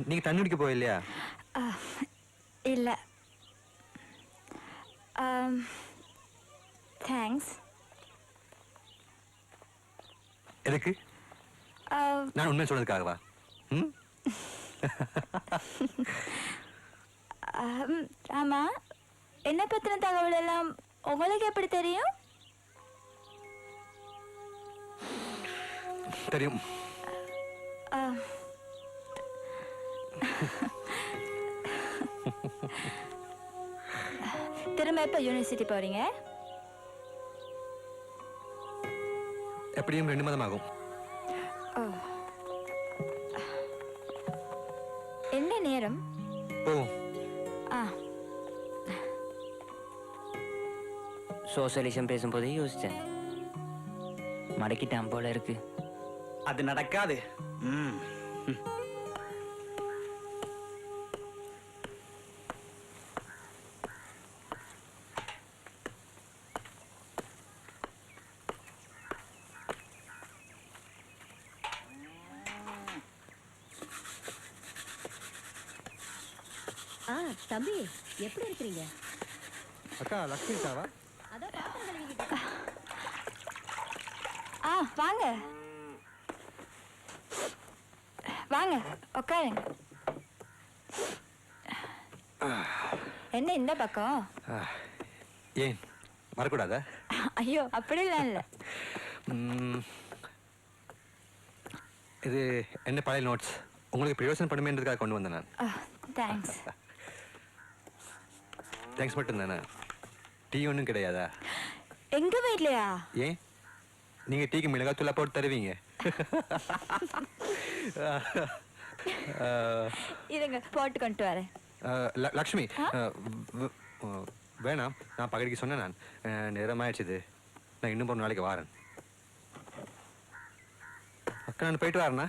நீங்க தண்ணி குடிக்க போயில்லையா? இல்ல. தேங்க்ஸ். எதுக்கு? நான் உண்மையை சொன்னதுக்காகவா? ஆமா, என்ன பத்தின தகவல் எல்லாம் உங்களுக்கு எப்படி தெரியும்? தெரியும். திரும்ப எப்ப யூனிவர்சிட்டி போறீங்க? எப்படியும் 2 மாதம் ஆகும். என்ன நேரம்? சோசியலிசம் பேசும்போதே யோசிச்சேன், மடக்கிட்டான் போல இருக்கு. அது நடக்காது. தம்பி, எப்படி இருக்கிறீங்க? அக்கா, லக்ஷ்மி சாவா? வாங்க வாங்க உட்காருங்க. என்ன இந்த பக்கம்? ஏன் வரக்கூடாதா? ஐயோ, அப்படிலாம் இல்லை. இது என்ன பழைய நோட்ஸ், உங்களுக்கு பிரயோஜனம் பண்ணுமேன்றதுக்காக கொண்டு வந்தேன் நான். தேங்க்ஸ். தேங்க்ஸ் மட்டும் தானே? டீ ஒன்றும் கிடையாதா? எங்க வீட்லையா? ஏன், நீங்க டீக்கு மிளகாத்தூளா போட்டு தருவீங்க. இருங்க, போட்டு கொண்டு வரேன். லக்ஷ்மி, வேணாம், நான் பகடிக்கு சொன்னேன். நான் நேரம் ஆயிடுச்சுது, நான் இன்னும் ஒரு நாளைக்கு வரேன். அக்கா, நான் போயிட்டு வரேண்ணா.